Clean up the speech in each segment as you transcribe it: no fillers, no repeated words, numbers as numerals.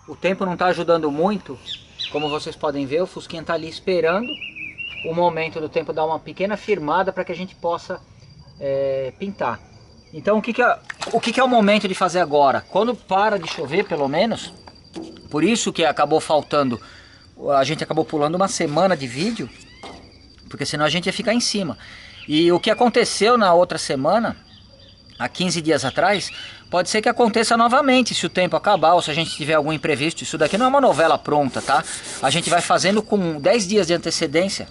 o tempo não está ajudando muito. Como vocês podem ver, o Fusquinha está ali esperando o momento do tempo dar uma pequena firmada para que a gente possa pintar. Então o que é o momento de fazer agora? Quando para de chover, pelo menos, por isso que acabou faltando, a gente acabou pulando uma semana de vídeo, porque senão a gente ia ficar em cima. E o que aconteceu na outra semana, há 15 dias atrás, pode ser que aconteça novamente se o tempo acabar ou se a gente tiver algum imprevisto. Isso daqui não é uma novela pronta, tá? A gente vai fazendo com 10 dias de antecedência,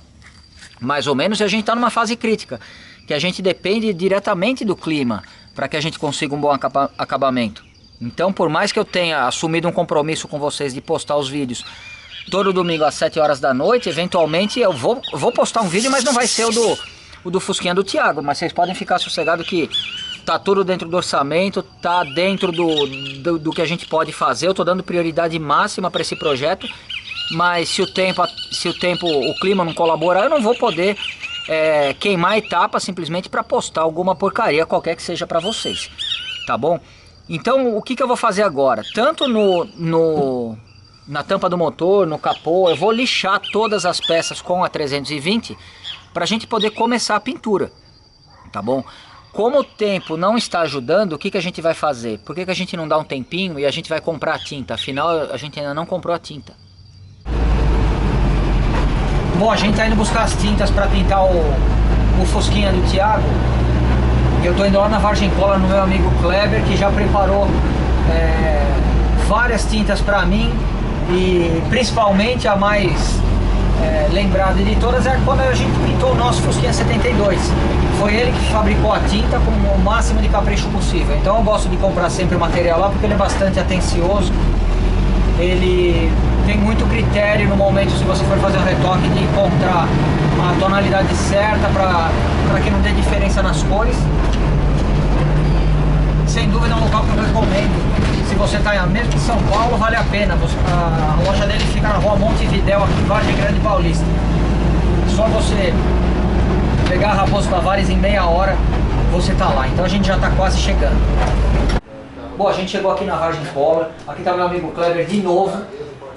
mais ou menos, e a gente está numa fase crítica, que a gente depende diretamente do clima para que a gente consiga um bom acabamento. Então, por mais que eu tenha assumido um compromisso com vocês de postar os vídeos todo domingo às 7 horas da noite, eventualmente eu vou postar um vídeo, mas não vai ser o do Fusquinha do Thiago, mas vocês podem ficar sossegados que tá tudo dentro do orçamento, tá dentro do que a gente pode fazer. Eu tô dando prioridade máxima para esse projeto, mas se o clima não colaborar, eu não vou poder queimar a etapa simplesmente para postar alguma porcaria qualquer que seja para vocês, tá bom? Então o que eu vou fazer agora? Tanto na tampa do motor, no capô, eu vou lixar todas as peças com a 320 para a gente poder começar a pintura, tá bom? Como o tempo não está ajudando, o que a gente vai fazer? Por que a gente não dá um tempinho e a gente vai comprar a tinta? Afinal, a gente ainda não comprou a tinta. Bom, a gente está indo buscar as tintas para pintar o Fusquinha do Thiago. Eu estou indo lá na Vargem Cola no meu amigo Kleber, que já preparou várias tintas para mim. E principalmente a mais lembrada de todas é quando a gente pintou o nosso Fusquinha 72. Foi ele que fabricou a tinta com o máximo de capricho possível. Então eu gosto de comprar sempre o material lá porque ele é bastante atencioso. Ele tem muito critério no momento, se você for fazer um retoque, de encontrar a tonalidade certa para que não dê diferença nas cores. Sem dúvida é um local que eu recomendo. Se você está mesmo em São Paulo, vale a pena. A loja dele fica na rua Montevidéu, aqui em Vargem Grande Paulista. Só você pegar a Raposo Tavares em meia hora, você tá lá. Então a gente já tá quase chegando. Bom, a gente chegou aqui na Vargem Cola. Aqui tá meu amigo Kleber de novo.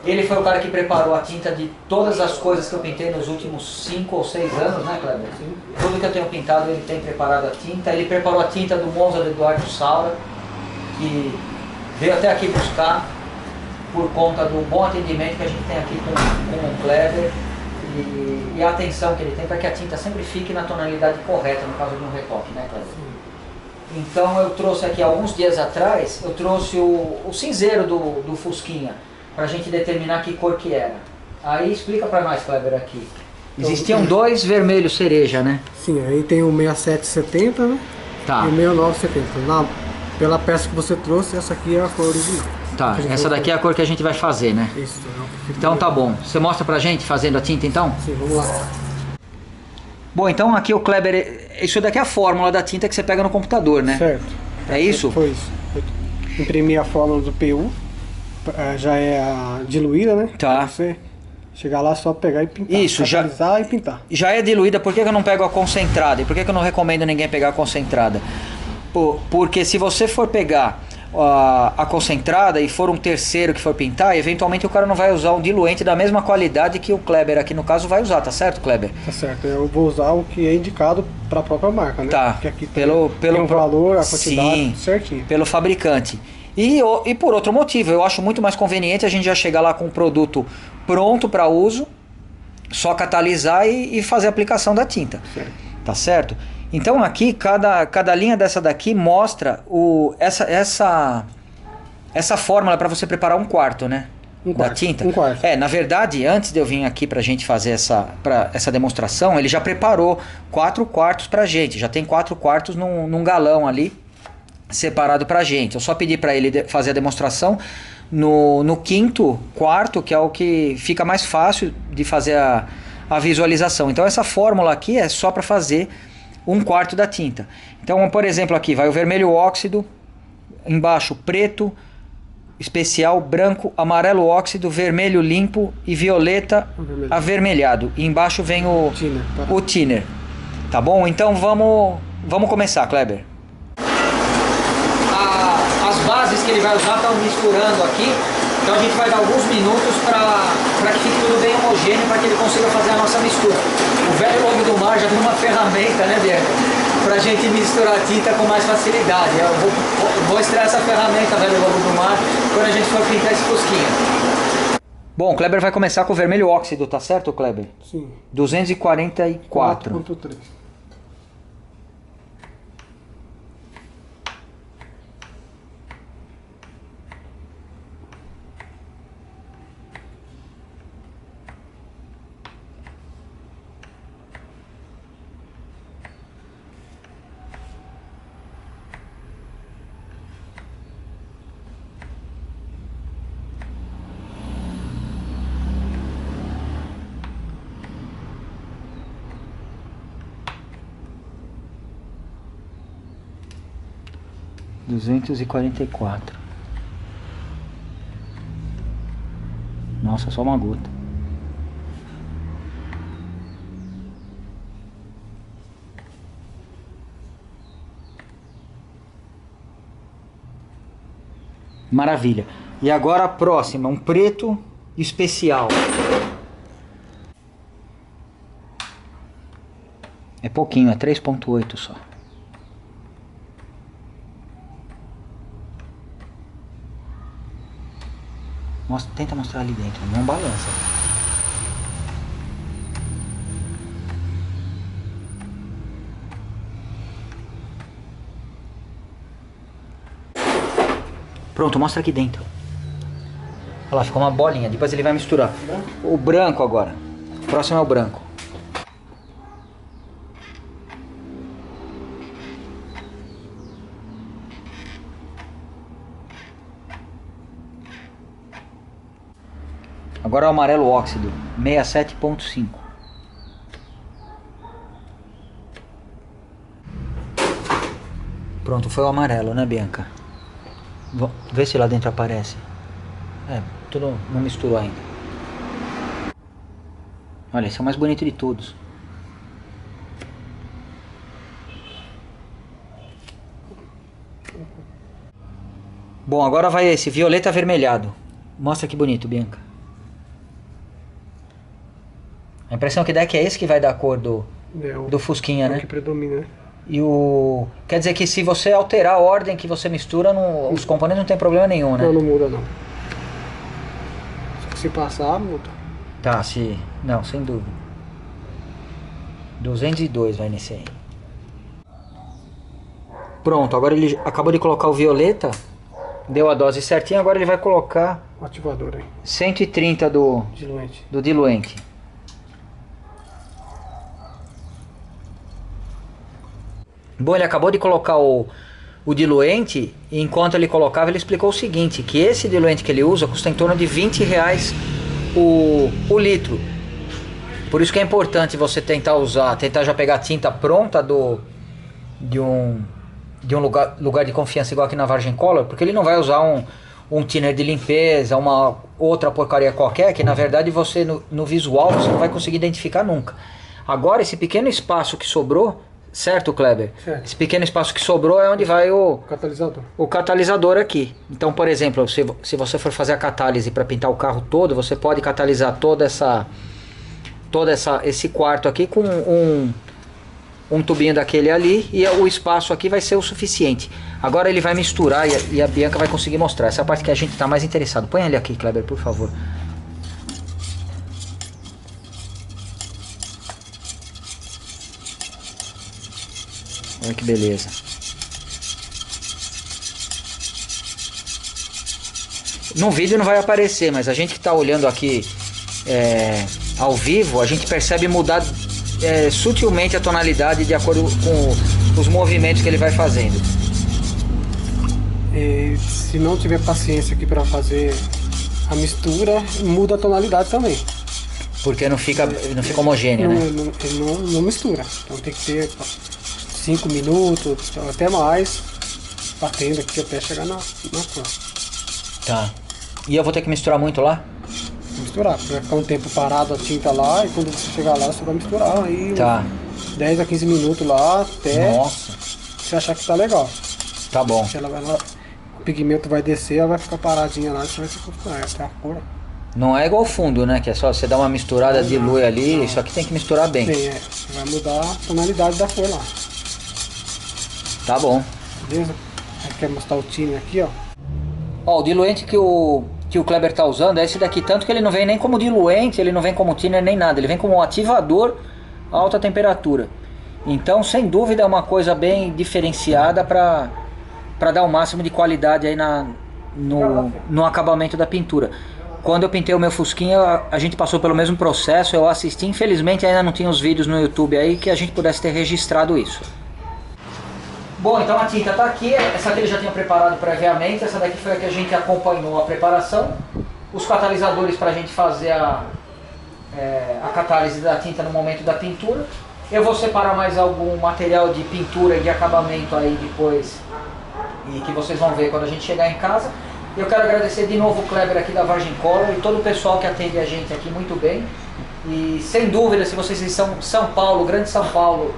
Ele foi o cara que preparou a tinta de todas as coisas que eu pintei nos últimos 5 ou 6 anos, né, Kleber? Sim. Tudo que eu tenho pintado, ele tem preparado a tinta. Ele preparou a tinta do Monza do Eduardo Saura, que veio até aqui buscar por conta do bom atendimento que a gente tem aqui com o Kleber e a atenção que ele tem para que a tinta sempre fique na tonalidade correta no caso de um retoque, né, Kleber? Então eu trouxe aqui alguns dias atrás, eu trouxe o cinzeiro do Fusquinha para a gente determinar que cor que era. Aí explica para nós, Kleber, aqui. Existiam dois vermelhos cereja, né? Sim, aí tem o 6770, né? Tá. E o 6970. Pela peça que você trouxe, essa aqui é a cor original. Tá, essa daqui é a cor que a gente vai fazer, né? Isso. Então tá bom. Você mostra pra gente fazendo a tinta então? Sim, vamos lá. Bom, então aqui o Kleber, isso daqui é a fórmula da tinta que você pega no computador, né? Certo. É isso? Foi isso. Imprimi a fórmula do PU, já é a diluída, né? Tá. Você chegar lá só pegar e pintar. Isso, já e pintar. Já é diluída, por que eu não pego a concentrada? E por que eu não recomendo ninguém pegar a concentrada? Porque se você for pegar a concentrada e for um terceiro que for pintar, eventualmente o cara não vai usar um diluente da mesma qualidade que o Kleber aqui no caso vai usar, tá certo, Kleber? Tá certo, eu vou usar o que é indicado para a própria marca, né? Tá, porque aqui pelo tem o valor, a quantidade, sim, certinho. Pelo fabricante. E por outro motivo, eu acho muito mais conveniente a gente já chegar lá com o produto pronto para uso, só catalisar e fazer a aplicação da tinta, certo. Tá certo? Então aqui, cada linha dessa daqui mostra essa fórmula para você preparar um quarto, né? Da tinta. Um quarto. Na verdade, antes de eu vir aqui pra gente fazer essa demonstração, ele já preparou 4 quartos pra gente. Já tem 4 quartos num galão ali, separado pra gente. Eu só pedi pra ele fazer a demonstração no quinto quarto, que é o que fica mais fácil de fazer a visualização. Então essa fórmula aqui é só para fazer um quarto da tinta. Então, por exemplo, aqui vai o vermelho óxido, embaixo preto, especial, branco, amarelo óxido, vermelho limpo e violeta avermelhado. E embaixo vem o thinner. Tá bom? Então vamos começar, Kleber. As bases que ele vai usar estão misturando aqui. Então a gente vai dar alguns minutos para que fique tudo bem homogêneo, para que ele consiga fazer a nossa mistura. O velho lobo do mar já tem uma ferramenta, né, Bianca? Para a gente misturar a tinta com mais facilidade. Eu vou mostrar essa ferramenta, velho lobo do mar, quando a gente for pintar esse fusquinha. Bom, o Kleber vai começar com o vermelho óxido, tá certo, Kleber? Sim. 244. 4.3. Nossa, só uma gota. Maravilha. E agora a próxima, um preto especial. É pouquinho, é 3.8 só. Tenta mostrar ali dentro, não balança. Pronto, mostra aqui dentro. Olha lá, ficou uma bolinha. Depois ele vai misturar. O branco agora. O próximo é o branco. Agora é o amarelo óxido, 67.5. Pronto, foi o amarelo, né, Bianca? Vê se lá dentro aparece. Tudo não misturou ainda. Olha, esse é o mais bonito de todos. Bom, agora vai esse violeta avermelhado. Mostra que bonito, Bianca. A impressão que dá é que é esse que vai dar a cor do fusquinha, né? Que predomina. E quer dizer que se você alterar a ordem que você mistura, os componentes não tem problema nenhum, né? Não, não muda não. Só que se passar, muda. Tá, não, sem dúvida. 202 vai nesse aí. Pronto, agora ele acabou de colocar o violeta. Deu a dose certinha, agora ele vai colocar... O ativador aí. 130 do diluente. Bom, ele acabou de colocar o diluente, e enquanto ele colocava, ele explicou o seguinte, que esse diluente que ele usa custa em torno de R$20 o litro. Por isso que é importante você tentar já pegar a tinta pronta de um lugar de confiança, igual aqui na Vargem Color, porque ele não vai usar um thinner de limpeza, uma outra porcaria qualquer, que na verdade você no visual você não vai conseguir identificar nunca. Agora esse pequeno espaço que sobrou, certo, Kleber? Certo. Esse pequeno espaço que sobrou é onde vai o catalisador aqui. Então, por exemplo, se você for fazer a catálise para pintar o carro todo, você pode catalisar esse quarto aqui com um tubinho daquele ali, e o espaço aqui vai ser o suficiente. Agora ele vai misturar e a Bianca vai conseguir mostrar. Essa é a parte que a gente está mais interessado. Põe ele aqui, Kleber, por favor. Olha que beleza. No vídeo não vai aparecer, mas a gente que está olhando aqui ao vivo, a gente percebe mudar sutilmente a tonalidade de acordo com os movimentos que ele vai fazendo. E se não tiver paciência aqui para fazer a mistura, muda a tonalidade também. Porque não fica homogêneo, né? Não mistura. Então tem que ter 5 minutos, até mais, batendo aqui até chegar na cor. Tá. E eu vou ter que misturar muito lá? Misturar, vai ficar um tempo parado a tinta lá, e quando você chegar lá você vai misturar aí tá. 10 a 15 minutos lá até Nossa. você achar que tá legal. Tá bom. o pigmento vai descer, ela vai ficar paradinha lá, você vai ficar até a cor. Não é igual fundo, né? Que é só você dar uma misturada, dilui ali, só que tem que misturar bem. Bem, vai mudar a tonalidade da cor lá. Tá bom. Beleza? Aí quer mostrar o time aqui, ó. Ó, o diluente que o Kleber tá usando é esse daqui, tanto que ele não vem nem como diluente, ele não vem como thinner nem nada, ele vem como um ativador a alta temperatura. Então, sem dúvida, é uma coisa bem diferenciada para dar o máximo de qualidade aí no acabamento da pintura. Quando eu pintei o meu Fusquinha, a gente passou pelo mesmo processo, eu assisti, infelizmente ainda não tinha os vídeos no YouTube aí que a gente pudesse ter registrado isso. Bom, então a tinta está aqui, essa aqui ele já tinha preparado previamente, essa daqui foi a que a gente acompanhou a preparação. Os catalisadores para a gente fazer a catálise da tinta no momento da pintura. Eu vou separar mais algum material de pintura e de acabamento aí depois, e que vocês vão ver quando a gente chegar em casa. Eu quero agradecer de novo o Kleber aqui da Vargem Color e todo o pessoal que atende a gente aqui muito bem. E sem dúvida, se vocês estão em São Paulo, Grande São Paulo,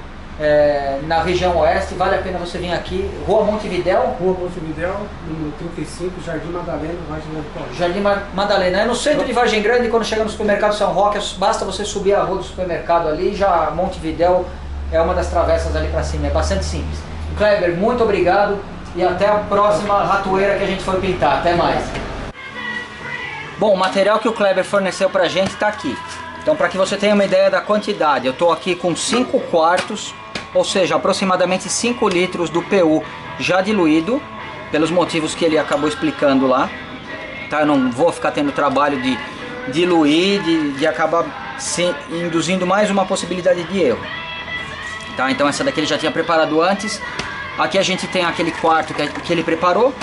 na região oeste, vale a pena você vir aqui. Rua Montevidéu. Rua Montevidéu, número 35, Jardim Madalena, Vargem Grande. Jardim Madalena. É no centro de Vargem Grande, quando chega no supermercado São Roque, basta você subir a rua do supermercado ali, já Montevidéu é uma das travessas ali para cima, é bastante simples. Kleber, muito obrigado. E até a próxima ratoeira que a gente for pintar. Até mais. Bom, o material que o Kleber forneceu pra gente está aqui. Então, para que você tenha uma ideia da quantidade, eu estou aqui com 5 quartos, ou seja, aproximadamente 5 litros do PU já diluído, pelos motivos que ele acabou explicando lá. Tá? Eu não vou ficar tendo trabalho de diluir, de acabar induzindo mais uma possibilidade de erro. Tá? Então essa daqui ele já tinha preparado antes. Aqui a gente tem aquele quarto que ele preparou.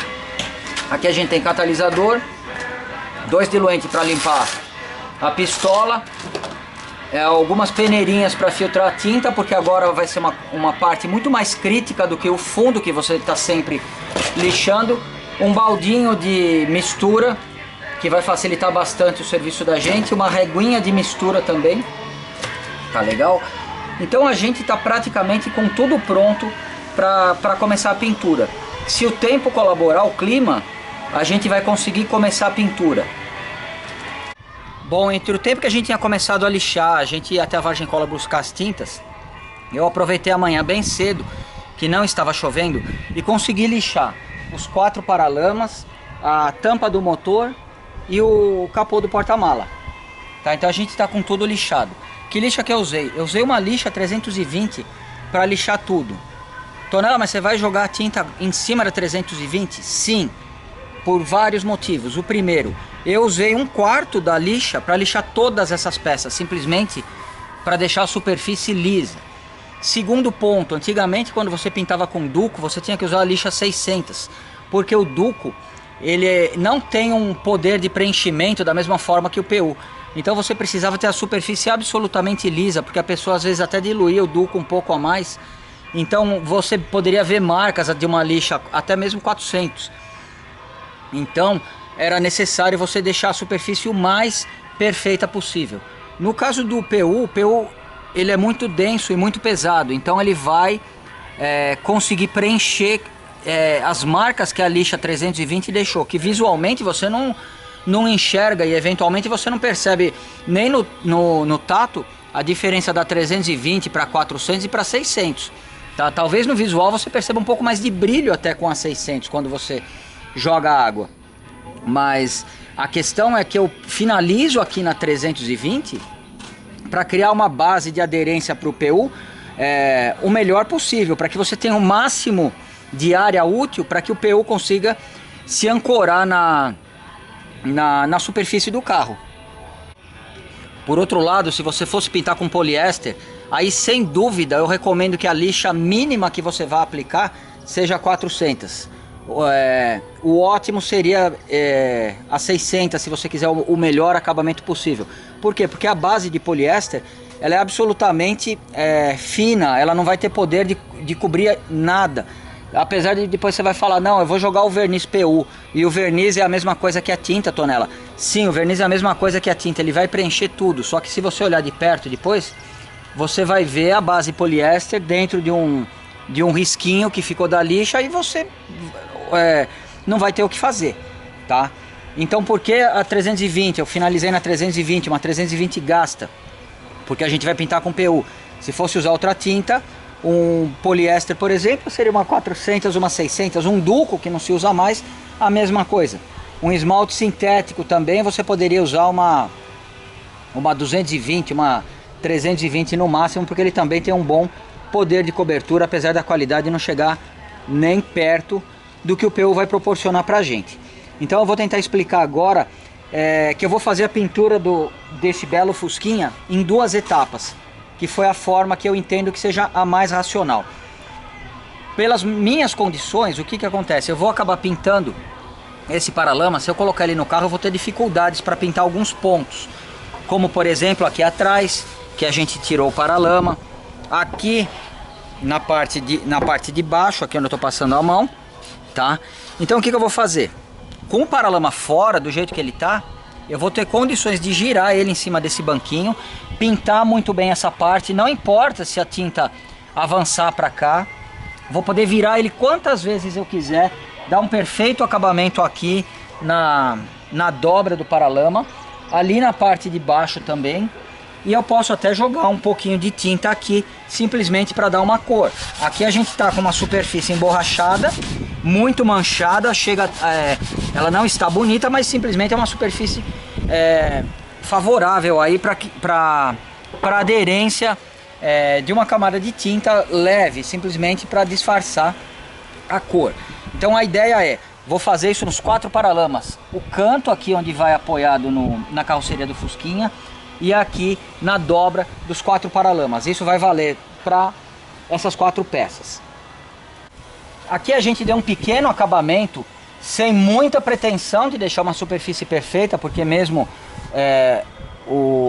Aqui a gente tem catalisador, 2 diluentes para limpar a pistola, algumas peneirinhas para filtrar a tinta, porque agora vai ser uma parte muito mais crítica do que o fundo que você está sempre lixando. Um baldinho de mistura que vai facilitar bastante o serviço da gente, uma reguinha de mistura também, tá legal? Então a gente está praticamente com tudo pronto para começar a pintura. Se o tempo colaborar, o clima, a gente vai conseguir começar a pintura. Bom, entre o tempo que a gente tinha começado a lixar, a gente ia até a Vargem Color buscar as tintas, eu aproveitei a manhã bem cedo, que não estava chovendo, e consegui lixar os 4 paralamas, a tampa do motor e o capô do porta-mala. Tá? Então a gente está com tudo lixado. Que lixa que eu usei? Eu usei uma lixa 320 para lixar tudo. Tonela, mas você vai jogar a tinta em cima da 320? Sim, por vários motivos. O primeiro, eu usei 1/4 da lixa para lixar todas essas peças, simplesmente para deixar a superfície lisa. Segundo ponto, antigamente quando você pintava com duco, você tinha que usar a lixa 600, porque o duco ele não tem um poder de preenchimento da mesma forma que o PU. Então você precisava ter a superfície absolutamente lisa, porque a pessoa às vezes até diluía o duco um pouco a mais. Então você poderia ver marcas de uma lixa até mesmo 400. Então era necessário você deixar a superfície o mais perfeita possível. No caso do PU, o PU ele é muito denso e muito pesado, então ele vai conseguir preencher as marcas que a lixa 320 deixou, que visualmente você não enxerga e eventualmente você não percebe nem no tato a diferença da 320 para 400 e para 600. Tá? Talvez no visual você perceba um pouco mais de brilho até com a 600 quando você joga água. Mas a questão é que eu finalizo aqui na 320 para criar uma base de aderência para o PU o melhor possível, para que você tenha o máximo de área útil para que o PU consiga se ancorar na superfície do carro. Por outro lado, se você fosse pintar com poliéster, aí sem dúvida eu recomendo que a lixa mínima que você vai aplicar seja 400. O ótimo seria a 600 se você quiser o melhor acabamento possível. Por quê? Porque a base de poliéster ela é absolutamente fina, ela não vai ter poder de cobrir nada. Apesar de depois você vai falar, não, eu vou jogar o verniz PU e o verniz é a mesma coisa que a tinta, Tonela. Sim, o verniz é a mesma coisa que a tinta, ele vai preencher tudo. Só que se você olhar de perto depois, você vai ver a base poliéster dentro de um risquinho que ficou da lixa e você não vai ter o que fazer, tá? Então por que a 320? Eu finalizei na 320, uma 320 gasta, porque a gente vai pintar com PU. Se fosse usar outra tinta, um poliéster, por exemplo, seria uma 400, uma 600, um duco que não se usa mais, a mesma coisa. Um esmalte sintético também, você poderia usar uma 220, uma 320 no máximo, porque ele também tem um bom poder de cobertura, apesar da qualidade não chegar nem perto do que o PU vai proporcionar pra gente. Então eu vou tentar explicar agora que eu vou fazer a pintura desse belo Fusquinha em 2 etapas, que foi a forma que eu entendo que seja a mais racional. Pelas minhas condições, o que acontece? Eu vou acabar pintando esse paralama. Se eu colocar ele no carro, eu vou ter dificuldades para pintar alguns pontos, como por exemplo aqui atrás, que a gente tirou o paralama, aqui na parte de baixo, aqui onde eu estou passando a mão, tá? Então o que eu vou fazer? Com o paralama fora, do jeito que ele tá, eu vou ter condições de girar ele em cima desse banquinho, pintar muito bem essa parte, não importa se a tinta avançar para cá, vou poder virar ele quantas vezes eu quiser, dar um perfeito acabamento aqui na dobra do paralama, ali na parte de baixo também, e eu posso até jogar um pouquinho de tinta aqui, simplesmente para dar uma cor. Aqui a gente tá com uma superfície emborrachada, muito manchada, ela não está bonita, mas simplesmente é uma superfície favorável aí para aderência de uma camada de tinta leve, simplesmente para disfarçar a cor. Então a ideia vou fazer isso nos 4 paralamas, o canto aqui onde vai apoiado na carroceria do Fusquinha, e aqui na dobra dos 4 paralamas. Isso vai valer para essas 4 peças. Aqui a gente deu um pequeno acabamento, sem muita pretensão de deixar uma superfície perfeita, porque mesmo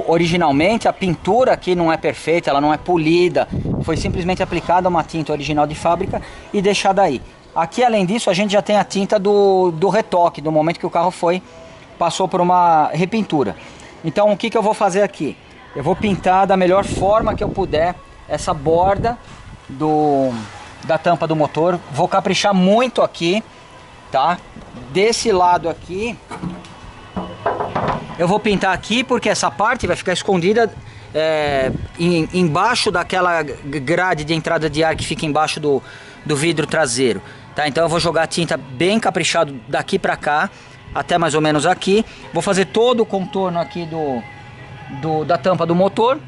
originalmente a pintura aqui não é perfeita, ela não é polida, foi simplesmente aplicada uma tinta original de fábrica e deixada aí. Aqui, além disso, a gente já tem a tinta do retoque, do momento que o carro passou por uma repintura. Então o que eu vou fazer aqui? Eu vou pintar da melhor forma que eu puder essa borda da tampa do motor. Vou caprichar muito aqui, tá? Desse lado aqui eu vou pintar aqui, porque essa parte vai ficar escondida embaixo daquela grade de entrada de ar que fica embaixo do vidro traseiro, tá? Então eu vou jogar a tinta bem caprichado daqui pra cá, até mais ou menos aqui. Vou fazer todo o contorno aqui da tampa do motor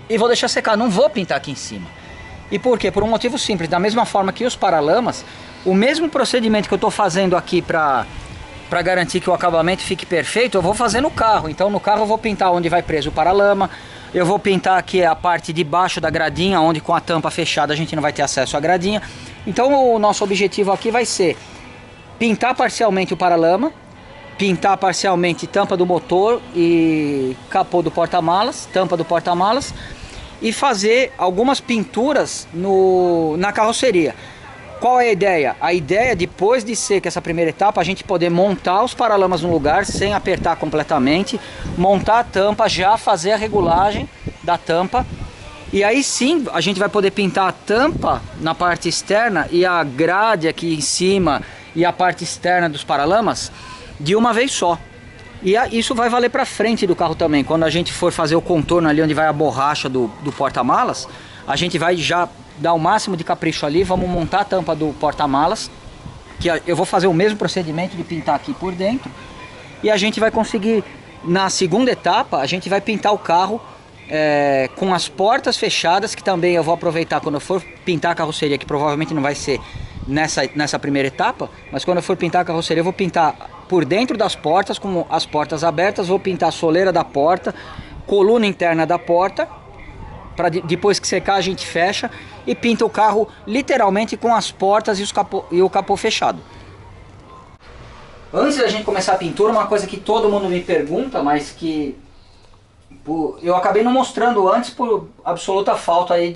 e vou deixar secar, não vou pintar aqui em cima. E por quê? Por um motivo simples, da mesma forma que os paralamas, o mesmo procedimento que eu estou fazendo aqui para garantir que o acabamento fique perfeito, eu vou fazer no carro. Então no carro eu vou pintar onde vai preso o paralama, eu vou pintar aqui a parte de baixo da gradinha, onde com a tampa fechada a gente não vai ter acesso à gradinha. Então o nosso objetivo aqui vai ser pintar parcialmente o paralama, pintar parcialmente tampa do motor e capô do porta-malas, tampa do porta-malas, e fazer algumas pinturas na carroceria. Qual é a ideia? A ideia, depois de seca essa primeira etapa, a gente poder montar os paralamas no lugar sem apertar completamente, montar a tampa, já fazer a regulagem da tampa, e aí sim a gente vai poder pintar a tampa na parte externa e a grade aqui em cima e a parte externa dos paralamas de uma vez só. E isso vai valer para frente do carro também. Quando a gente for fazer o contorno ali onde vai a borracha do porta-malas, a gente vai já dar o máximo de capricho ali. Vamos montar a tampa do porta-malas, que eu vou fazer o mesmo procedimento de pintar aqui por dentro, e a gente vai conseguir, na segunda etapa, a gente vai pintar o carro com as portas fechadas, que também eu vou aproveitar quando eu for pintar a carroceria, que provavelmente não vai ser nessa primeira etapa, mas quando eu for pintar a carroceria eu vou pintar por dentro das portas, com as portas abertas, vou pintar a soleira da porta, coluna interna da porta, para depois que secar a gente fecha e pinta o carro literalmente com as portas e o capô fechado. Antes da gente começar a pintura, uma coisa que todo mundo me pergunta, mas que eu acabei não mostrando antes por absoluta falta aí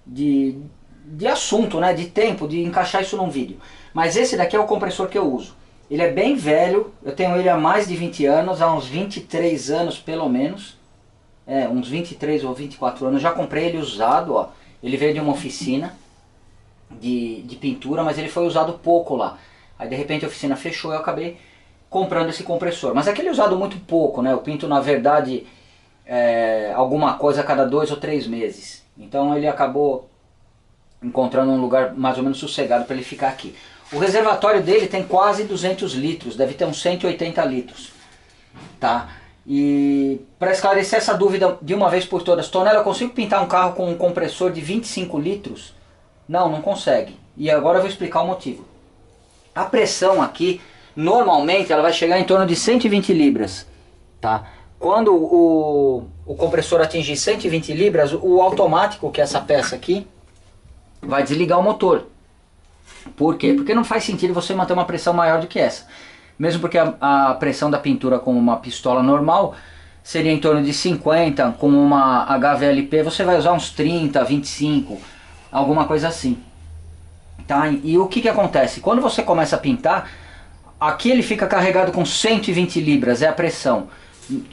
de assunto, né, de tempo, de encaixar isso num vídeo. Mas esse daqui é o compressor que eu uso. Ele é bem velho, eu tenho ele há mais de 20 anos, há uns 23 anos pelo menos. Uns 23 ou 24 anos, já comprei ele usado, ó. Ele veio de uma oficina de pintura, mas ele foi usado pouco lá. Aí de repente a oficina fechou e eu acabei comprando esse compressor. Mas aquele é usado muito pouco, né? Eu pinto na verdade alguma coisa a cada 2 ou 3 meses. Então ele acabou encontrando um lugar mais ou menos sossegado para ele ficar aqui. O reservatório dele tem quase 200 litros, deve ter uns 180 litros. Tá? E para esclarecer essa dúvida de uma vez por todas, Tonela, eu consigo pintar um carro com um compressor de 25 litros? Não, não consegue. E agora eu vou explicar o motivo. A pressão aqui, normalmente, ela vai chegar em torno de 120 libras. Tá? Quando o compressor atingir 120 libras, o automático, que é essa peça aqui, vai desligar o motor. Por quê? Porque não faz sentido você manter uma pressão maior do que essa. Mesmo porque a pressão da pintura com uma pistola normal seria em torno de 50, com uma HVLP você vai usar uns 30, 25, alguma coisa assim. Tá? E o que acontece? Quando você começa a pintar, aqui ele fica carregado com 120 libras, é a pressão.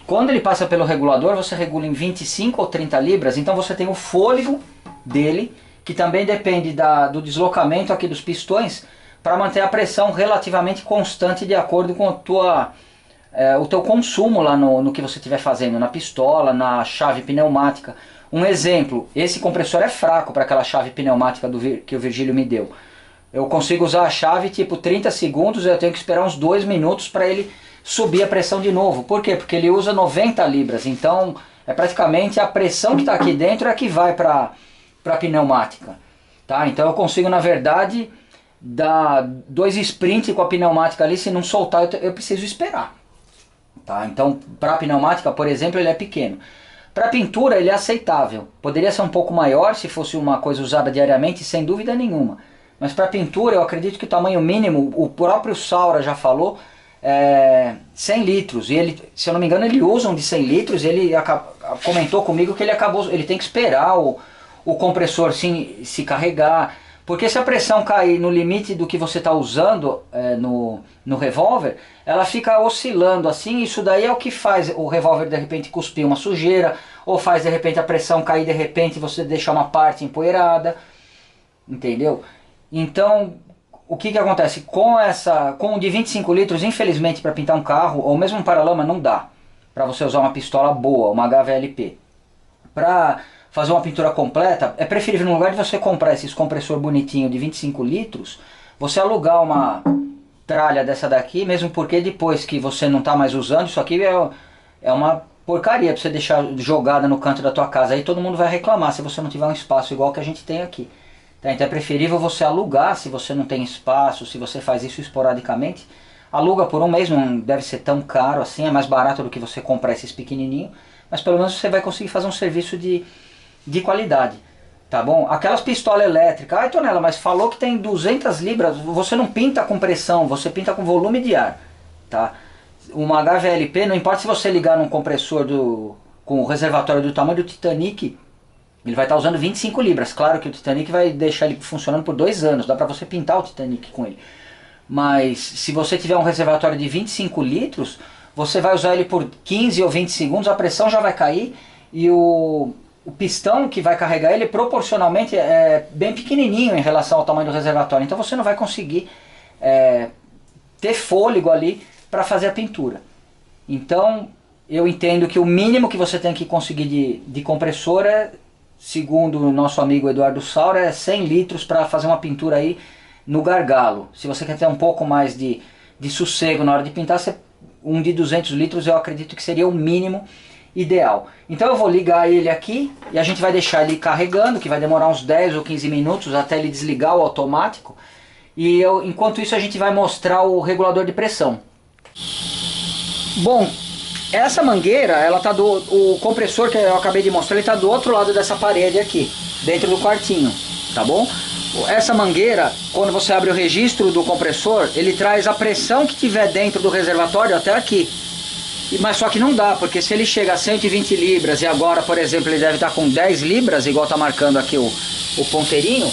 Quando ele passa pelo regulador, você regula em 25 ou 30 libras, então você tem o fôlego dele, que também depende do deslocamento aqui dos pistões, para manter a pressão relativamente constante de acordo com o teu consumo lá no que você estiver fazendo, na pistola, na chave pneumática. Um exemplo, esse compressor é fraco para aquela chave pneumática que o Virgílio me deu. Eu consigo usar a chave tipo 30 segundos, eu tenho que esperar uns 2 minutos para ele subir a pressão de novo. Por quê? Porque ele usa 90 libras, então é praticamente a pressão que está aqui dentro é que vai para a pneumática. Tá? Então eu consigo, na verdade, dar 2 sprints com a pneumática ali, se não soltar eu preciso esperar. Tá? Então para a pneumática, por exemplo, ele é pequeno. Para pintura ele é aceitável, poderia ser um pouco maior se fosse uma coisa usada diariamente, sem dúvida nenhuma. Mas para pintura eu acredito que o tamanho mínimo, o próprio Saura já falou, 100 litros. E ele, se eu não me engano, ele usa um de 100 litros, ele comentou comigo que ele tem que esperar o compressor se carregar. Porque se a pressão cair no limite do que você está usando no revólver, ela fica oscilando assim, isso daí é o que faz o revólver de repente cuspir uma sujeira, ou faz de repente a pressão cair de repente e você deixar uma parte empoeirada, entendeu? Então, o que acontece? Com o de 25 litros, infelizmente para pintar um carro, ou mesmo um paralama, não dá para você usar uma pistola boa, uma HVLP. Para fazer uma pintura completa, é preferível, no lugar de você comprar esses compressor bonitinho de 25 litros, você alugar uma tralha dessa daqui, mesmo porque depois que você não está mais usando, isso aqui é uma porcaria para você deixar jogada no canto da tua casa, aí todo mundo vai reclamar se você não tiver um espaço igual que a gente tem aqui. Tá? Então é preferível você alugar, se você não tem espaço, se você faz isso esporadicamente, aluga por um mês, não deve ser tão caro assim, é mais barato do que você comprar esses pequenininhos, mas pelo menos você vai conseguir fazer um serviço de qualidade, tá bom? Aquelas pistolas elétricas, ai Tonela, mas falou que tem 200 libras, você não pinta com pressão, você pinta com volume de ar, tá? Uma HVLP, não importa se você ligar num compressor com o reservatório do tamanho do Titanic, ele vai estar usando 25 libras, claro que o Titanic vai deixar ele funcionando por 2 anos, dá pra você pintar o Titanic com ele, mas se você tiver um reservatório de 25 litros, você vai usar ele por 15 ou 20 segundos, a pressão já vai cair e o pistão que vai carregar ele proporcionalmente é bem pequenininho em relação ao tamanho do reservatório. Então você não vai conseguir ter fôlego ali para fazer a pintura. Então eu entendo que o mínimo que você tem que conseguir de compressor segundo o nosso amigo Eduardo Saura, é 100 litros para fazer uma pintura aí no gargalo. Se você quer ter um pouco mais de sossego na hora de pintar, um de 200 litros eu acredito que seria o mínimo ideal. Então eu vou ligar ele aqui e a gente vai deixar ele carregando, que vai demorar uns 10 ou 15 minutos até ele desligar o automático. E enquanto isso a gente vai mostrar o regulador de pressão. Bom, essa mangueira, ela tá o compressor que eu acabei de mostrar, ele está do outro lado dessa parede aqui, dentro do quartinho, tá bom? Essa mangueira, quando você abre o registro do compressor, ele traz a pressão que tiver dentro do reservatório até aqui. Mas só que não dá, porque se ele chega a 120 libras e agora, por exemplo, ele deve estar com 10 libras, igual está marcando aqui o ponteirinho,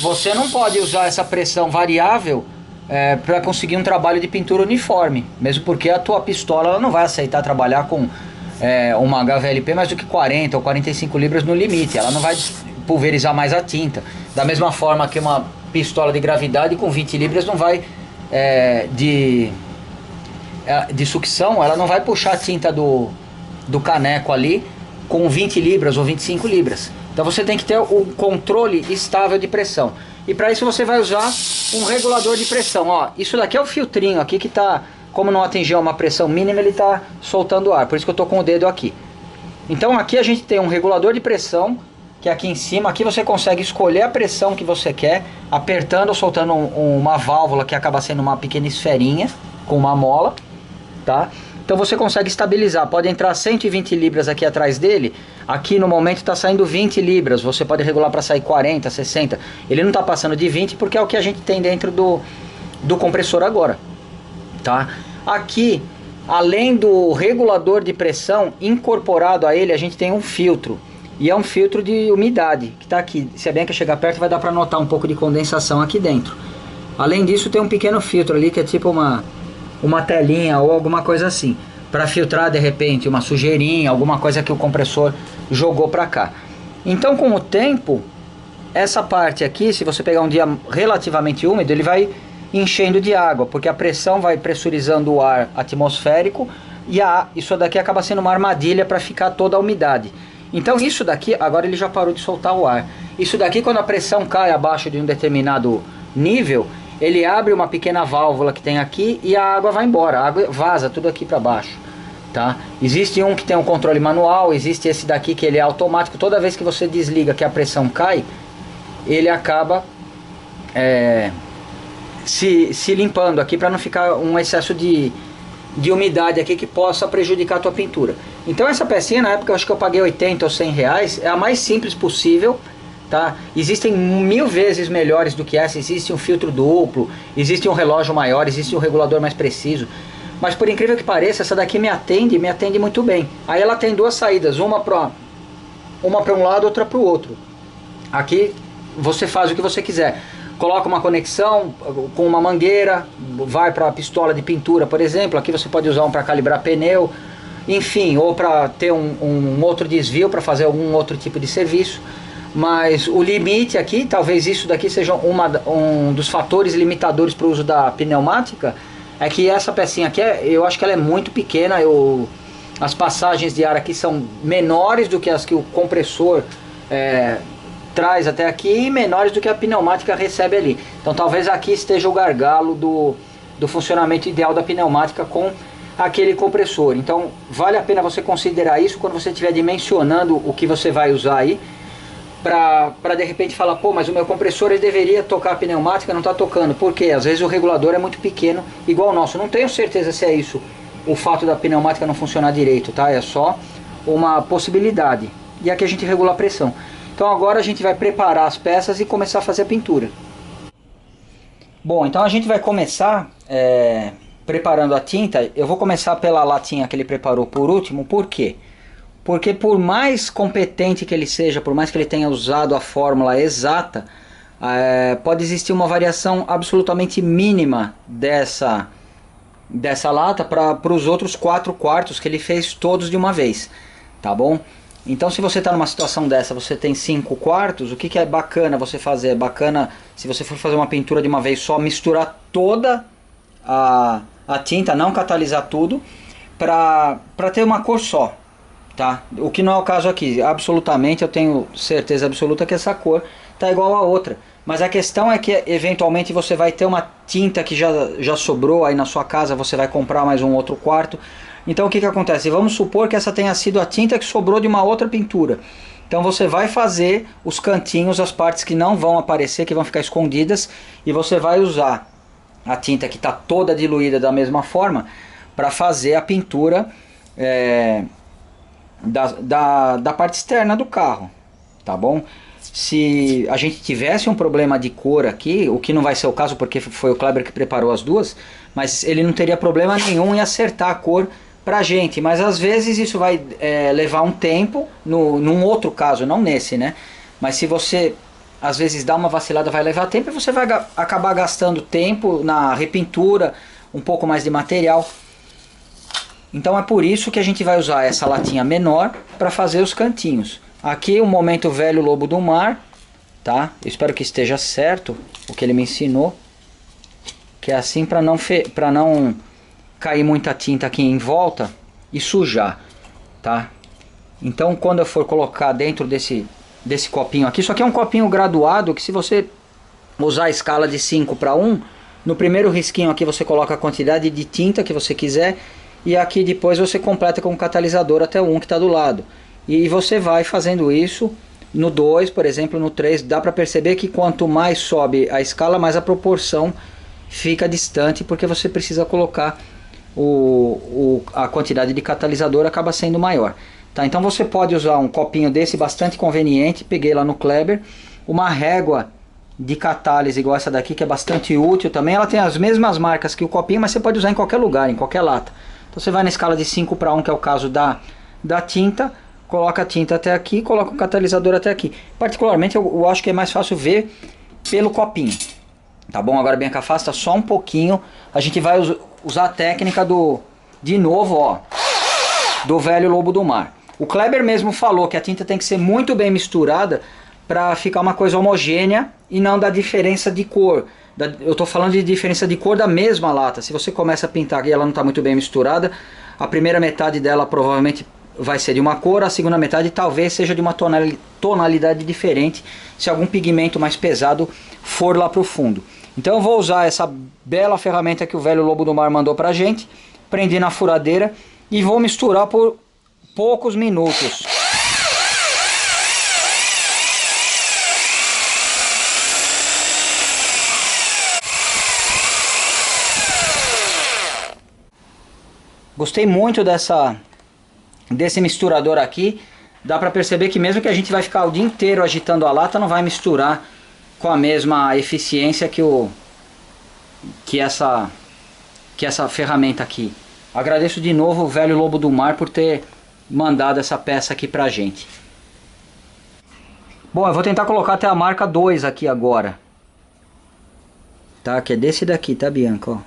você não pode usar essa pressão variável para conseguir um trabalho de pintura uniforme. Mesmo porque a tua pistola ela não vai aceitar trabalhar com uma HVLP mais do que 40 ou 45 libras no limite. Ela não vai pulverizar mais a tinta. Da mesma forma que uma pistola de gravidade com 20 libras não vai de sucção, ela não vai puxar a tinta do caneco ali com 20 libras ou 25 libras. Então você tem que ter o controle estável de pressão. E para isso você vai usar um regulador de pressão. Ó, isso daqui é o filtrinho aqui que tá, como não atingiu uma pressão mínima, ele tá soltando ar. Por isso que eu tô com o dedo aqui. Então aqui a gente tem um regulador de pressão, que é aqui em cima. Aqui você consegue escolher a pressão que você quer, apertando ou soltando uma válvula que acaba sendo uma pequena esferinha com uma mola, tá? Então você consegue estabilizar. Pode entrar 120 libras aqui atrás dele. Aqui no momento está saindo 20 libras. Você pode regular para sair 40, 60. Ele não está passando de 20 porque é o que a gente tem dentro do compressor agora, tá? Aqui, além do regulador de pressão, incorporado a ele, a gente tem um filtro. E é um filtro de umidade que está aqui. Se a Bianca chegar perto, vai dar para notar um pouco de condensação aqui dentro. Além disso, tem um pequeno filtro ali que é tipo uma telinha ou alguma coisa assim, para filtrar de repente uma sujeirinha, alguma coisa que o compressor jogou para cá. Então, com o tempo, essa parte aqui, se você pegar um dia relativamente úmido, ele vai enchendo de água, porque a pressão vai pressurizando o ar atmosférico e isso daqui acaba sendo uma armadilha para ficar toda a umidade. Então isso daqui, agora ele já parou de soltar o ar. Isso daqui, quando a pressão cai abaixo de um determinado nível, ele abre uma pequena válvula que tem aqui e a água vai embora, a água vaza tudo aqui para baixo, tá? Existe um que tem um controle manual, existe esse daqui que ele é automático. Toda vez que você desliga, que a pressão cai, ele acaba se limpando aqui para não ficar um excesso de umidade aqui que possa prejudicar a tua pintura. Então essa pecinha, na época eu acho que eu paguei 80 ou 100 reais, é a mais simples possível, tá? Existem 1000 vezes melhores do que essa. Existe um filtro duplo, existe um relógio maior, existe um regulador mais preciso. Mas por incrível que pareça, essa daqui me atende muito bem. Aí ela tem duas saídas, uma para um lado, outra para o outro. Aqui você faz o que você quiser. Coloca uma conexão com uma mangueira, vai para a pistola de pintura, por exemplo. Aqui você pode usar um para calibrar pneu, enfim, ou para ter um outro desvio para fazer algum outro tipo de serviço. Mas o limite aqui, talvez isso daqui seja um dos fatores limitadores para o uso da pneumática, é que essa pecinha aqui, eu acho que ela é muito pequena. As passagens de ar aqui são menores do que as que o compressor traz até aqui e menores do que a pneumática recebe ali. Então talvez aqui esteja o gargalo do funcionamento ideal da pneumática com aquele compressor. Então vale a pena você considerar isso quando você estiver dimensionando o que você vai usar aí, para de repente falar, pô, mas o meu compressor ele deveria tocar a pneumática, não está tocando. Por quê? Às vezes o regulador é muito pequeno, igual o nosso. Não tenho certeza se é isso, o fato da pneumática não funcionar direito, tá? É só uma possibilidade. E aqui a gente regula a pressão. Então agora a gente vai preparar as peças e começar a fazer a pintura. Bom, então a gente vai começar preparando a tinta. Eu vou começar pela latinha que ele preparou por último. Por quê? Porque por mais competente que ele seja, por mais que ele tenha usado a fórmula exata, pode existir uma variação absolutamente mínima dessa lata para os outros 4 quartos que ele fez todos de uma vez, tá bom? Então se você está numa situação dessa, você tem 5 quartos, o que é bacana você fazer? É bacana, se você for fazer uma pintura de uma vez só, misturar toda a tinta, não catalisar tudo, para ter uma cor só, tá? O que não é o caso aqui. Absolutamente, eu tenho certeza absoluta que essa cor tá igual a outra. Mas a questão é que eventualmente você vai ter uma tinta que já sobrou aí na sua casa, você vai comprar mais um outro quarto. Então o que acontece? Vamos supor que essa tenha sido a tinta que sobrou de uma outra pintura. Então você vai fazer os cantinhos, as partes que não vão aparecer, que vão ficar escondidas, e você vai usar a tinta que está toda diluída da mesma forma para fazer a pintura da parte externa do carro, tá bom? Se a gente tivesse um problema de cor aqui, o que não vai ser o caso porque foi o Kleber que preparou as duas, mas ele não teria problema nenhum em acertar a cor pra gente. Mas às vezes isso vai levar um tempo, num outro caso, não nesse, né? Mas se você às vezes dá uma vacilada, vai levar tempo e você vai acabar gastando tempo na repintura, um pouco mais de material. Então é por isso que a gente vai usar essa latinha menor para fazer os cantinhos. Aqui o Momento Velho Lobo do Mar, tá? Eu espero que esteja certo o que ele me ensinou. que é assim para não cair muita tinta aqui em volta e sujar, tá? Então quando eu for colocar dentro desse copinho aqui, isso aqui é um copinho graduado que, se você usar a escala de 5 para 1, no primeiro risquinho aqui você coloca a quantidade de tinta que você quiser, e aqui depois você completa com o catalisador até o 1 que está do lado. E você vai fazendo isso no 2, por exemplo, no 3, dá para perceber que quanto mais sobe a escala, mais a proporção fica distante, porque você precisa colocar a quantidade de catalisador acaba sendo maior. Tá, então você pode usar um copinho desse bastante conveniente, peguei lá no Kleber, uma régua de catálise igual essa daqui, que é bastante útil também. Ela tem as mesmas marcas que o copinho, mas você pode usar em qualquer lugar, em qualquer lata. Então você vai na escala de 5 para 1, que é o caso da tinta, coloca a tinta até aqui, coloca o catalisador até aqui. Particularmente eu acho que é mais fácil ver pelo copinho. Tá bom? Agora, Bianca, afasta só um pouquinho. A gente vai usar a técnica de novo, ó, do velho lobo do mar. O Kleber mesmo falou que a tinta tem que ser muito bem misturada para ficar uma coisa homogênea e não dar diferença de cor. Eu estou falando de diferença de cor da mesma lata. Se você começa a pintar e ela não está muito bem misturada, a primeira metade dela provavelmente vai ser de uma cor, a segunda metade talvez seja de uma tonalidade diferente, se algum pigmento mais pesado for lá para o fundo. Então eu vou usar essa bela ferramenta que o velho lobo do mar mandou pra gente, prendi na furadeira e vou misturar por poucos minutos. Gostei muito desse misturador aqui. Dá pra perceber que mesmo que a gente vai ficar o dia inteiro agitando a lata, não vai misturar com a mesma eficiência que essa ferramenta aqui. Agradeço de novo o velho lobo do mar por ter mandado essa peça aqui pra gente. Bom, eu vou tentar colocar até a marca 2 aqui agora. Tá, que é desse daqui, tá, Bianca? Ó.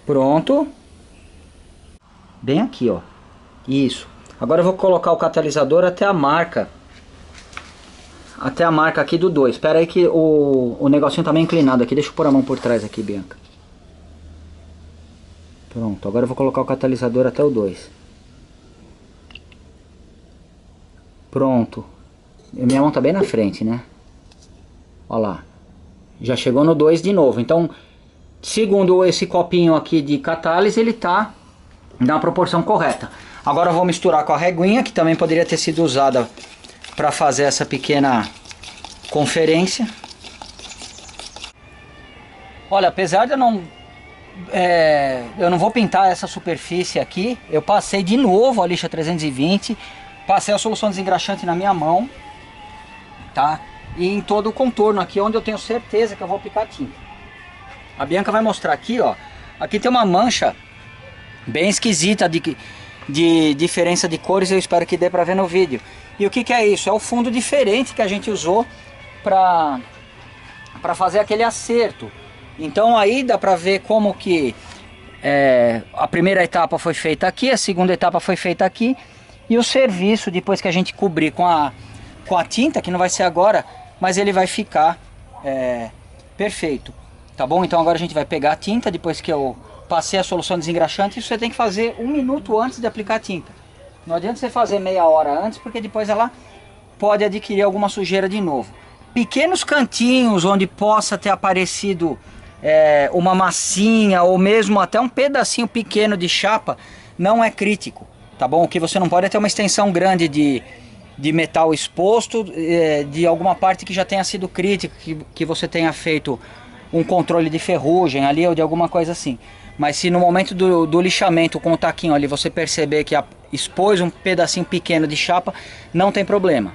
Pronto. Bem aqui, ó. Isso. Agora eu vou colocar o catalisador até a marca. Até a marca aqui do 2. Espera aí que o negocinho tá meio inclinado aqui. Deixa eu pôr a mão por trás aqui, Bianca. Pronto. Agora eu vou colocar o catalisador até o 2. Pronto. Minha mão tá bem na frente, né? Ó lá. Já chegou no 2 de novo. Então, segundo esse copinho aqui de catálise, ele tá na proporção correta. Agora eu vou misturar com a reguinha, que também poderia ter sido usada para fazer essa pequena conferência. Olha, apesar de eu não vou pintar essa superfície aqui, eu passei de novo a lixa 320, passei a solução desengraxante na minha mão, tá? E em todo o contorno aqui, onde eu tenho certeza que eu vou aplicar tinta. A Bianca vai mostrar aqui, ó. Aqui tem uma mancha bem esquisita de diferença de cores, eu espero que dê pra ver no vídeo. E o que é isso? É o fundo diferente que a gente usou pra fazer aquele acerto. Então aí dá pra ver como que a primeira etapa foi feita aqui, a segunda etapa foi feita aqui, e o serviço, depois que a gente cobrir com a tinta, que não vai ser agora, mas ele vai ficar perfeito. Tá bom? Então agora a gente vai pegar a tinta, depois que eu passei a solução desengraxante. Isso você tem que fazer 1 minuto antes de aplicar a tinta. Não adianta você fazer meia hora antes, porque depois ela pode adquirir alguma sujeira de novo. Pequenos cantinhos onde possa ter aparecido uma massinha ou mesmo até um pedacinho pequeno de chapa, não é crítico, tá bom? O que você não pode é ter uma extensão grande de metal exposto, de alguma parte que já tenha sido crítica, que você tenha feito um controle de ferrugem ali ou de alguma coisa assim. Mas se no momento do lixamento com o taquinho ali você perceber que expôs um pedacinho pequeno de chapa, não tem problema.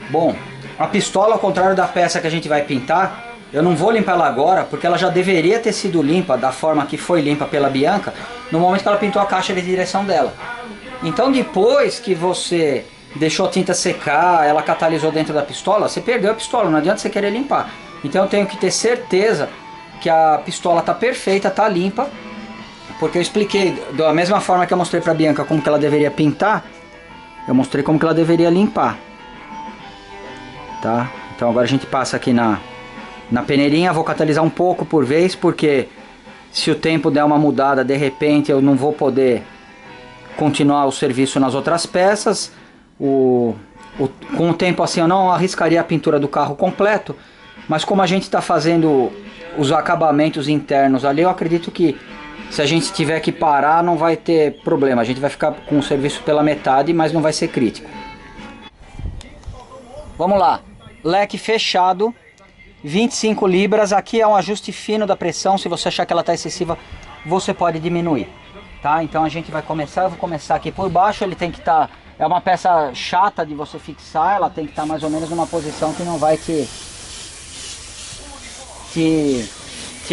Bom, a pistola, ao contrário da peça que a gente vai pintar, eu não vou limpar ela agora, porque ela já deveria ter sido limpa da forma que foi limpa pela Bianca no momento que ela pintou a caixa de direção dela. Então depois que você deixou a tinta secar, ela catalisou dentro da pistola, você perdeu a pistola, não adianta você querer limpar. Então eu tenho que ter certeza que a pistola está perfeita, está limpa, porque eu expliquei da mesma forma que eu mostrei para a Bianca como que ela deveria pintar, eu mostrei como que ela deveria limpar, tá? Então agora a gente passa aqui na peneirinha, vou catalisar um pouco por vez, porque se o tempo der uma mudada, de repente eu não vou poder continuar o serviço nas outras peças. Com o tempo assim eu não arriscaria a pintura do carro completo, mas como a gente está fazendo os acabamentos internos ali, eu acredito que se a gente tiver que parar não vai ter problema, a gente vai ficar com o serviço pela metade, mas não vai ser crítico. Vamos lá, leque fechado, 25 libras, aqui é um ajuste fino da pressão, se você achar que ela está excessiva, você pode diminuir, tá? Então a gente vai começar, eu vou começar aqui por baixo, ele tem que estar, é uma peça chata de você fixar, ela tem que estar mais ou menos numa posição que não vai te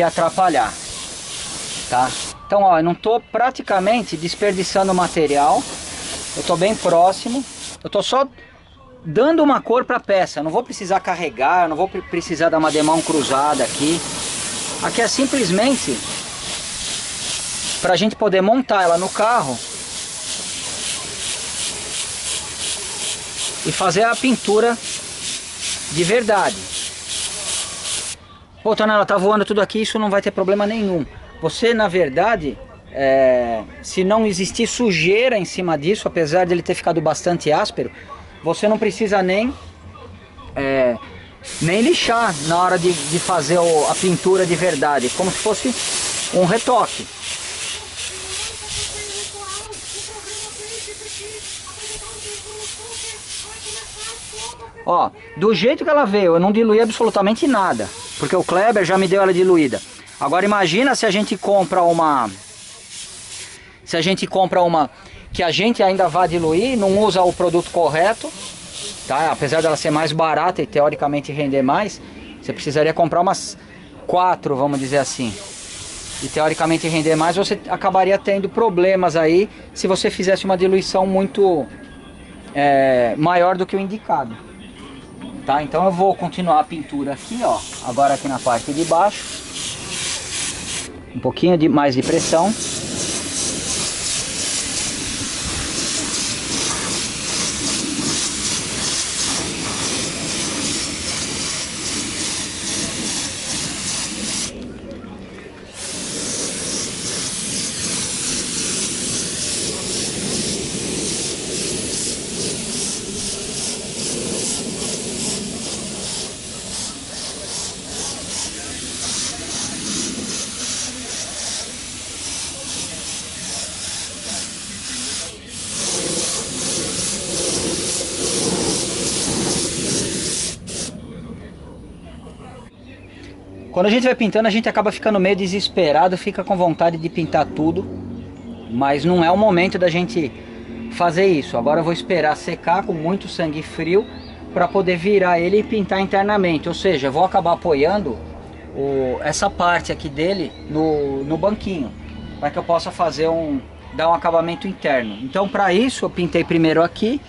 atrapalhar, tá? Então ó, eu não estou praticamente desperdiçando material, eu estou bem próximo, eu estou só dando uma cor para a peça, eu não vou precisar carregar, eu não vou precisar dar uma demão cruzada aqui. Aqui é simplesmente para a gente poder montar ela no carro e fazer a pintura de verdade. Pô, Tonela, tá voando tudo aqui, isso não vai ter problema nenhum. Você, na verdade, se não existir sujeira em cima disso, apesar de ele ter ficado bastante áspero, você não precisa nem lixar na hora de fazer a pintura de verdade, como se fosse um retoque. Ó, do jeito que ela veio, eu não diluí absolutamente nada, porque o Kleber já me deu ela diluída. Agora imagina se a gente compra uma... que a gente ainda vai diluir, não usa o produto correto, tá? Apesar dela ser mais barata e teoricamente render mais, você precisaria comprar umas 4, vamos dizer assim. E teoricamente render mais, você acabaria tendo problemas aí se você fizesse uma diluição muito maior do que o indicado. Tá? Então eu vou continuar a pintura aqui, ó, agora aqui na parte de baixo. Um pouquinho mais de pressão. Quando a gente vai pintando, a gente acaba ficando meio desesperado, fica com vontade de pintar tudo, mas não é o momento da gente fazer isso. Agora eu vou esperar secar com muito sangue frio para poder virar ele e pintar internamente, ou seja, eu vou acabar apoiando essa parte aqui dele no banquinho, para que eu possa dar um acabamento interno. Então para isso eu pintei primeiro aqui,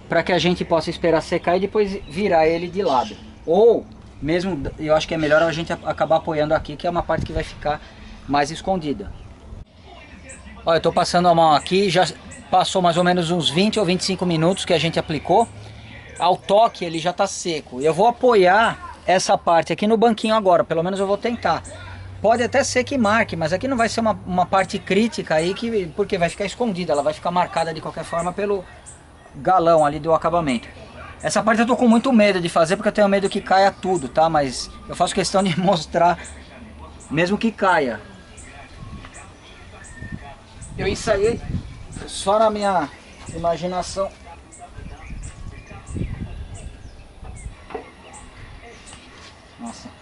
para que a gente possa esperar secar e depois virar ele de lado. Ou mesmo, eu acho que é melhor a gente acabar apoiando aqui, que é uma parte que vai ficar mais escondida. Olha, eu tô passando a mão aqui, já passou mais ou menos uns 20 ou 25 minutos que a gente aplicou. Ao toque ele já tá seco. Eu vou apoiar essa parte aqui no banquinho agora, pelo menos eu vou tentar. Pode até ser que marque, mas aqui não vai ser uma parte crítica aí, porque vai ficar escondida, ela vai ficar marcada de qualquer forma pelo galão ali do acabamento. Essa parte eu tô com muito medo de fazer, porque eu tenho medo que caia tudo, tá? Mas eu faço questão de mostrar, mesmo que caia. Eu ensaiei só na minha imaginação. Nossa.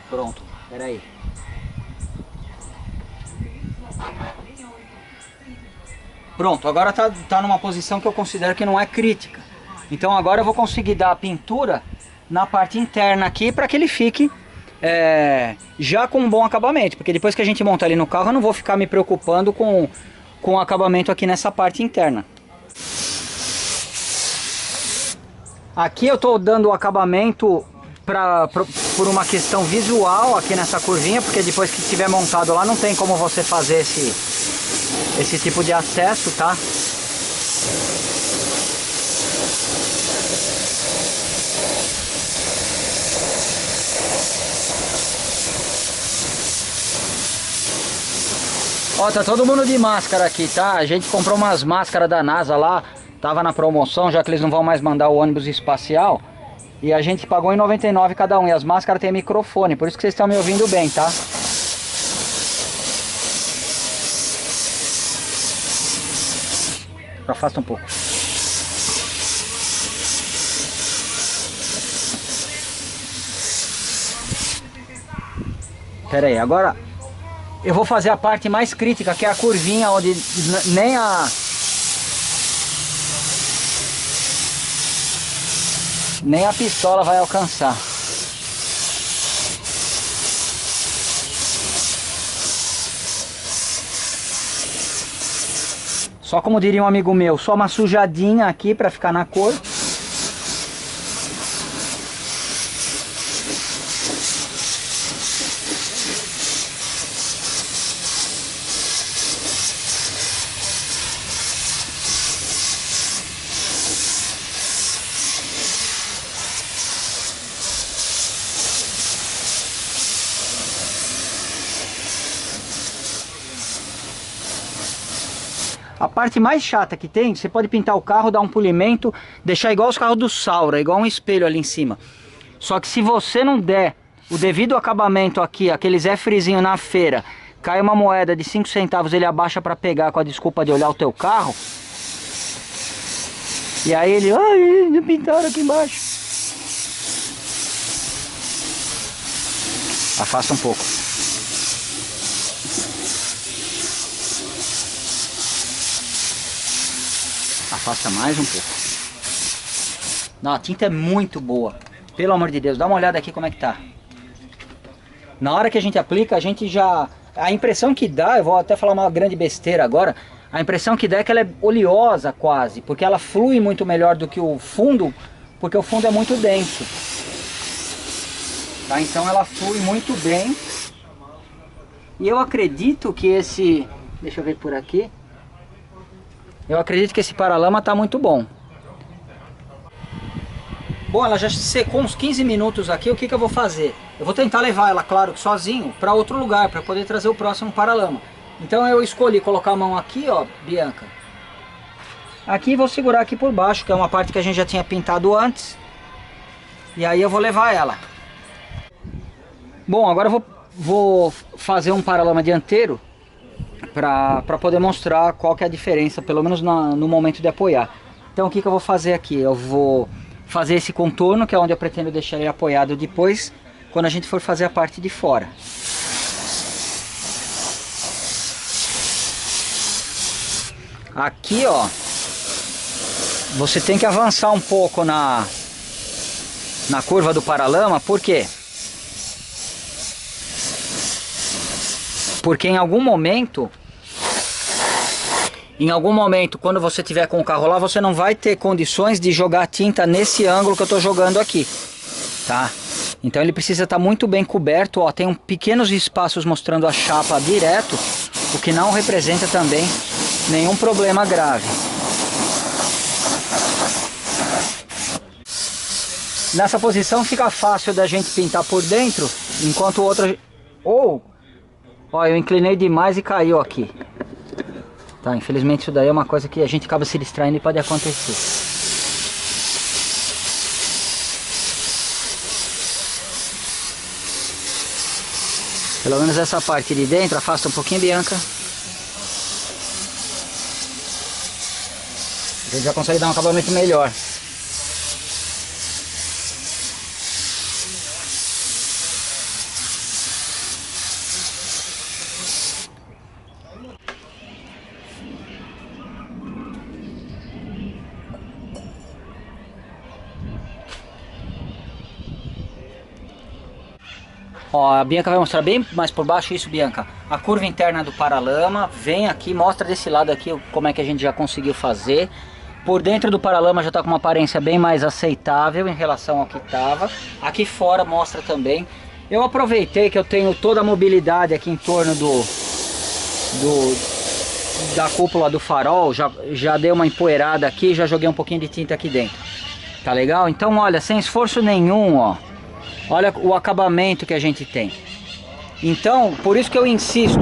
Pronto, peraí. Pronto, agora tá numa posição que eu considero que não é crítica. Então agora eu vou conseguir dar a pintura na parte interna aqui para que ele fique já com um bom acabamento. Porque depois que a gente montar ele no carro, eu não vou ficar me preocupando com o acabamento aqui nessa parte interna. Aqui eu tô dando o acabamento por uma questão visual aqui nessa curvinha, porque depois que estiver montado lá não tem como você fazer esse tipo de acesso, tá? Ó, tá todo mundo de máscara aqui, tá? A gente comprou umas máscaras da NASA lá, tava na promoção, já que eles não vão mais mandar o ônibus espacial. E a gente pagou em 99 cada um, e as máscaras têm microfone, por isso que vocês estão me ouvindo bem, tá? Afasta um pouco. Pera aí, agora eu vou fazer a parte mais crítica, que é a curvinha onde nem a pistola vai alcançar. Só como diria um amigo meu, só uma sujadinha aqui para ficar na cor. A parte mais chata que tem, você pode pintar o carro, dar um polimento, deixar igual os carros do Saura, igual um espelho ali em cima. Só que se você não der o devido acabamento aqui, aquele Zé Frizinho na feira, cai uma moeda de 5 centavos, ele abaixa para pegar com a desculpa de olhar o teu carro. E aí ele, ai, não pintaram aqui embaixo. Afasta um pouco. Afasta mais um pouco. Não, a tinta é muito boa. Pelo amor de Deus, dá uma olhada aqui como é que tá. Na hora que a gente aplica, a gente já... A impressão que dá, eu vou até falar uma grande besteira agora, a impressão que dá é que ela é oleosa quase, porque ela flui muito melhor do que o fundo, porque o fundo é muito denso. Tá? Então ela flui muito bem. E eu acredito que esse... Deixa eu ver por aqui. Eu acredito que esse paralama tá muito bom. Bom, ela já secou uns 15 minutos aqui. O que que eu vou fazer? Eu vou tentar levar ela, claro, sozinho, para outro lugar, para poder trazer o próximo paralama. Então eu escolhi colocar a mão aqui, ó, Bianca. Aqui vou segurar aqui por baixo, que é uma parte que a gente já tinha pintado antes. E aí eu vou levar ela. Bom, agora eu vou fazer um paralama dianteiro para poder mostrar qual que é a diferença, pelo menos no momento de apoiar. Então o que que eu vou fazer aqui? Eu vou fazer esse contorno, que é onde eu pretendo deixar ele apoiado depois, quando a gente for fazer a parte de fora. Aqui, ó, você tem que avançar um pouco na curva do paralama. Por quê? Porque em algum momento, quando você tiver com o carro lá, você não vai ter condições de jogar tinta nesse ângulo que eu estou jogando aqui, tá? Então ele precisa estar muito bem coberto, ó, tem pequenos espaços mostrando a chapa direto, o que não representa também nenhum problema grave. Nessa posição fica fácil da gente pintar por dentro, enquanto o outro... Ó, eu inclinei demais e caiu aqui. Tá, infelizmente isso daí é uma coisa que a gente acaba se distraindo e pode acontecer. Pelo menos essa parte de dentro, afasta um pouquinho, Bianca. A gente já consegue dar um acabamento melhor. Ó, a Bianca vai mostrar bem mais por baixo isso, Bianca. A curva interna do paralama, vem aqui, mostra desse lado aqui como é que a gente já conseguiu fazer. Por dentro do paralama já está com uma aparência bem mais aceitável em relação ao que estava. Aqui fora mostra também. Eu aproveitei que eu tenho toda a mobilidade aqui em torno da cúpula do farol. Já dei uma empoeirada aqui, já joguei um pouquinho de tinta aqui dentro. Tá legal? Então olha, sem esforço nenhum, ó. Olha o acabamento que a gente tem. Então, por isso que eu insisto.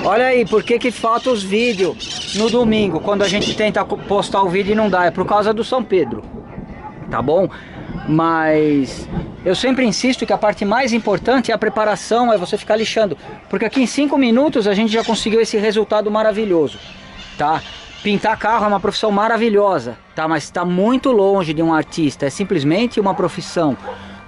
Olha aí, por que falta os vídeos no domingo, quando a gente tenta postar o vídeo e não dá? É por causa do São Pedro, tá bom? Mas eu sempre insisto que a parte mais importante é a preparação, é você ficar lixando. Porque aqui em 5 minutos a gente já conseguiu esse resultado maravilhoso, tá? Pintar carro é uma profissão maravilhosa, tá? Mas está muito longe de um artista, é simplesmente uma profissão.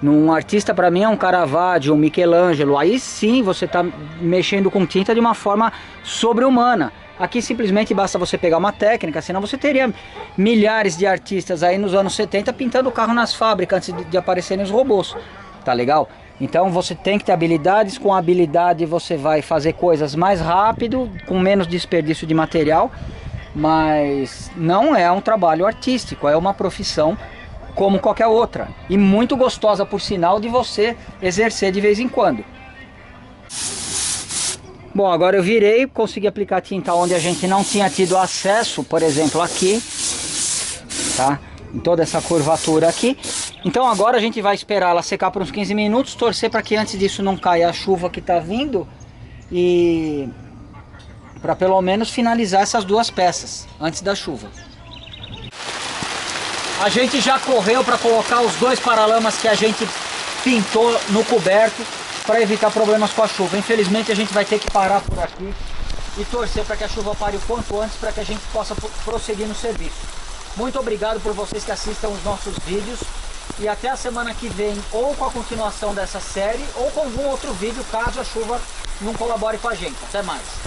Um artista para mim é um Caravaggio, um Michelangelo. Aí sim você está mexendo com tinta de uma forma sobre-humana. Aqui simplesmente basta você pegar uma técnica, senão você teria milhares de artistas aí nos anos 70 pintando o carro nas fábricas antes de aparecerem os robôs. Tá legal? Então você tem que ter habilidades. Com a habilidade você vai fazer coisas mais rápido, com menos desperdício de material. Mas não é um trabalho artístico, é uma profissão como qualquer outra, e muito gostosa, por sinal, de você exercer de vez em quando. Bom, agora eu virei, consegui aplicar tinta onde a gente não tinha tido acesso, por exemplo aqui, tá? Em toda essa curvatura aqui. Então agora a gente vai esperar ela secar por uns 15 minutos, torcer para que antes disso não caia a chuva que está vindo, e para pelo menos finalizar essas duas peças antes da chuva. A gente já correu para colocar os 2 paralamas que a gente pintou no coberto para evitar problemas com a chuva. Infelizmente a gente vai ter que parar por aqui e torcer para que a chuva pare o quanto antes, para que a gente possa prosseguir no serviço. Muito obrigado por vocês que assistam os nossos vídeos e até a semana que vem, ou com a continuação dessa série ou com algum outro vídeo, caso a chuva não colabore com a gente. Até mais!